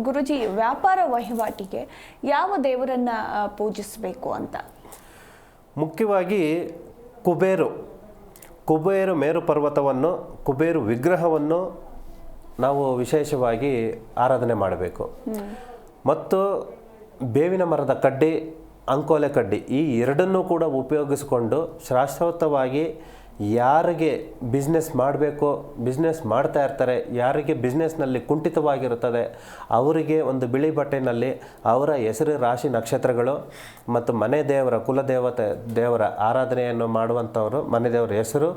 ಗುರುಜಿ, ವ್ಯಾಪಾರ ವಹಿವಾಟಿಗೆ ಯಾವ ದೇವರನ್ನ ಪೂಜಿಸಬೇಕು ಅಂತ? ಮುಖ್ಯವಾಗಿ ಕುಬೇರು ಮೇರು ಪರ್ವತವನ್ನು, ಕುಬೇರು ವಿಗ್ರಹವನ್ನು ನಾವು ವಿಶೇಷವಾಗಿ ಆರಾಧನೆ ಮಾಡಬೇಕು. ಮತ್ತು ಬೇವಿನ ಮರದ ಕಡ್ಡಿ, ಅಂಕೋಲೆ ಕಡ್ಡಿ, ಈ ಎರಡನ್ನೂ ಕೂಡ ಉಪಯೋಗಿಸಿಕೊಂಡು ಶಾಶ್ವತವಾಗಿ ಯಾರಿಗೆ ಬಿಸ್ನೆಸ್ ಮಾಡಬೇಕು, ಬಿಸ್ನೆಸ್ ಮಾಡ್ತಾ ಇರ್ತಾರೆ, ಯಾರಿಗೆ ಬಿಸ್ನೆಸ್ನಲ್ಲಿ ಕುಂಠಿತವಾಗಿರುತ್ತದೆ ಅವರಿಗೆ ಒಂದು ಬಿಳಿ ಬಟ್ಟೆಯಲ್ಲಿ ಅವರ ಹೆಸರು, ರಾಶಿ, ನಕ್ಷತ್ರಗಳು ಮತ್ತು ಮನೆ ದೇವರ, ದೇವರ ಆರಾಧನೆಯನ್ನು ಮಾಡುವಂಥವರು ಮನೆ ದೇವರ ಹೆಸರು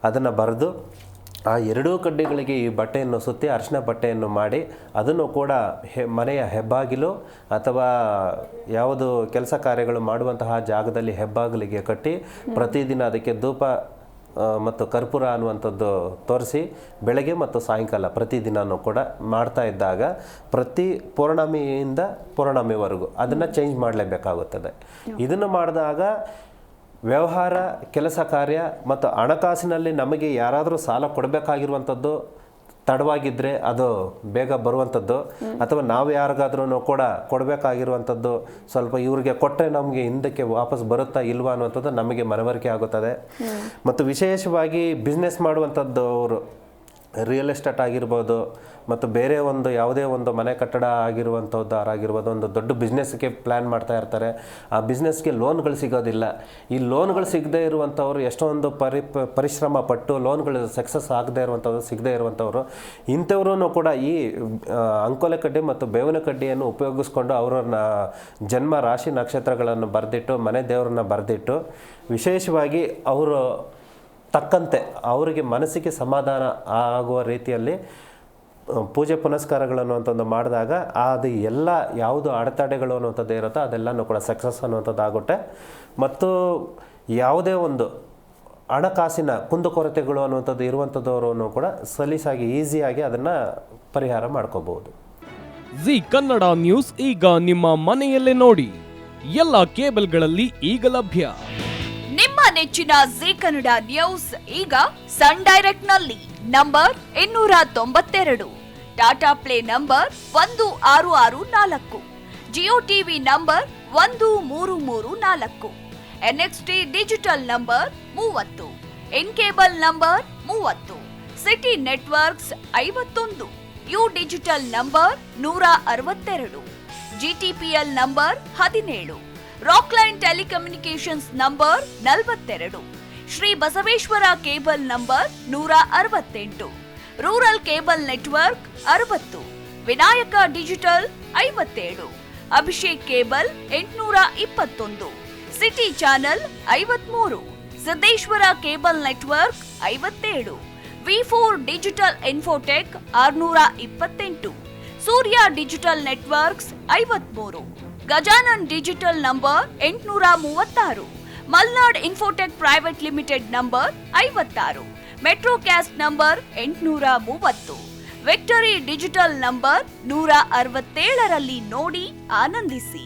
ಅದನ್ನು ಬರೆದು ಆ ಎರಡೂ ಕಡ್ಡಿಗಳಿಗೆ ಈ ಬಟ್ಟೆಯನ್ನು ಸುತ್ತಿ ಅರಿಶಿನ ಬಟ್ಟೆಯನ್ನು ಮಾಡಿ ಅದನ್ನು ಕೂಡ ಮನೆಯ ಹೆಬ್ಬಾಗಿಲು ಅಥವಾ ಯಾವುದು ಕೆಲಸ ಕಾರ್ಯಗಳು ಮಾಡುವಂತಹ ಜಾಗದಲ್ಲಿ ಹೆಬ್ಬಾಗಿಲಿಗೆ ಕಟ್ಟಿ ಪ್ರತಿದಿನ ಅದಕ್ಕೆ ಧೂಪ ಮತ್ತು ಕರ್ಪೂರ ಅನ್ನುವಂಥದ್ದು ತೋರಿಸಿ ಬೆಳಗ್ಗೆ ಮತ್ತು ಸಾಯಂಕಾಲ ಪ್ರತಿದಿನವೂ ಕೂಡ ಮಾಡ್ತಾ ಇದ್ದಾಗ ಪ್ರತಿ ಪೌರ್ಣಮಿಯಿಂದ ಪೌರ್ಣಮಿವರೆಗೂ ಅದನ್ನು ಚೇಂಜ್ ಮಾಡಲೇಬೇಕಾಗುತ್ತದೆ. ಇದನ್ನು ಮಾಡಿದಾಗ ವ್ಯವಹಾರ, ಕೆಲಸ ಕಾರ್ಯ ಮತ್ತು ಹಣಕಾಸಿನಲ್ಲಿ ನಮಗೆ ಯಾರಾದರೂ ಸಾಲ ಕೊಡಬೇಕಾಗಿರುವಂಥದ್ದು ತಡವಾಗಿದ್ದರೆ ಅದು ಬೇಗ ಬರುವಂಥದ್ದು, ಅಥವಾ ನಾವು ಯಾರಿಗಾದ್ರೂ ಕೂಡ ಕೊಡಬೇಕಾಗಿರುವಂಥದ್ದು ಸ್ವಲ್ಪ ಇವ್ರಿಗೆ ಕೊಟ್ಟರೆ ನಮಗೆ ಹಿಂದಕ್ಕೆ ವಾಪಸ್ ಬರುತ್ತಾ ಇಲ್ವಾ ಅನ್ನುವಂಥದ್ದು ನಮಗೆ ಮನವರಿಕೆ ಆಗುತ್ತದೆ. ಮತ್ತು ವಿಶೇಷವಾಗಿ ಬಿಸ್ನೆಸ್ ಮಾಡುವಂಥದ್ದು ಅವರು ರಿಯಲ್ ಎಸ್ಟೇಟ್ ಆಗಿರ್ಬೋದು ಮತ್ತು ಬೇರೆ ಒಂದು ಯಾವುದೇ ಒಂದು ಮನೆ ಕಟ್ಟಡ ಆಗಿರ್ಬೋದು, ಒಂದು ದೊಡ್ಡ ಬಿಸ್ನೆಸ್ಗೆ ಪ್ಲ್ಯಾನ್ ಮಾಡ್ತಾ ಇರ್ತಾರೆ. ಆ ಬಿಸ್ನೆಸ್ಗೆ ಲೋನ್ಗಳು ಸಿಗೋದಿಲ್ಲ. ಈ ಲೋನ್ಗಳು ಸಿಗದೇ ಇರುವಂಥವ್ರು ಎಷ್ಟೊಂದು ಪರಿಶ್ರಮ ಪಟ್ಟು ಲೋನ್ಗಳು ಸಕ್ಸಸ್ ಸಿಗದೇ ಇರುವಂಥವ್ರು ಇಂಥವ್ರೂ ಕೂಡ ಈ ಅಂಕೋಲೆ ಕಡ್ಡಿ ಮತ್ತು ಬೇವಿನ ಕಡ್ಡಿಯನ್ನು ಉಪಯೋಗಿಸ್ಕೊಂಡು ಅವರನ್ನ ಜನ್ಮ, ರಾಶಿ, ನಕ್ಷತ್ರಗಳನ್ನು ಬರೆದಿಟ್ಟು ಮನೆ ದೇವರನ್ನ ಬರೆದಿಟ್ಟು ವಿಶೇಷವಾಗಿ ಅವರು ತಕ್ಕಂತೆ ಅವರಿಗೆ ಮನಸ್ಸಿಗೆ ಸಮಾಧಾನ ಆಗುವ ರೀತಿಯಲ್ಲಿ ಪೂಜೆ ಪುನಸ್ಕಾರಗಳನ್ನು ಅಂತಂದು ಮಾಡಿದಾಗ ಅದು ಎಲ್ಲ ಯಾವುದು ಅಡೆತಡೆಗಳು ಅನ್ನುವಂಥದ್ದು ಇರುತ್ತೋ ಅದೆಲ್ಲನೂ ಕೂಡ ಸಕ್ಸಸ್ ಅನ್ನುವಂಥದ್ದು ಆಗುತ್ತೆ. ಮತ್ತು ಯಾವುದೇ ಒಂದು ಹಣಕಾಸಿನ ಕುಂದುಕೊರತೆಗಳು ಅನ್ನುವಂಥದ್ದು ಇರುವಂಥದ್ದವರು ಕೂಡ ಸಲೀಸಾಗಿ ಈಸಿಯಾಗಿ ಅದನ್ನು ಪರಿಹಾರ ಮಾಡ್ಕೋಬಹುದು. ಜಿ ಕನ್ನಡ ನ್ಯೂಸ್ ಈಗ ನಿಮ್ಮ ಮನೆಯಲ್ಲೇ ನೋಡಿ. ಎಲ್ಲ ಕೇಬಲ್ಗಳಲ್ಲಿ ಈಗ ಲಭ್ಯ. ನಿಮ್ಮ ನೆಚ್ಚಿನ ಜಿ ಕನ್ನಡ ನ್ಯೂಸ್ ಈಗ ಸನ್ ಡೈರೆಕ್ಟ್ ನಲ್ಲಿ number 292, Tata play number 1664, Jio TV number 1334, NXT digital number 30, in cable number 30, city networks 51, U digital number 162, GTPL number 17, Rockline telecommunications number 42, Shri Basaveshwara cable number 168, rural cable network 60, Vinayaka digital 57, Abhishek cable 821, city channel 53, Siddeshwara cable network 57, ವಿ4 digital infotech 628, Surya digital networks 53, Gajanan digital number 836, Malnad infotech private limited number 56, Metrocast number 830, Victory digital number 167ರಲ್ಲಿ ನೋಡಿ ಆನಂದಿಸಿ.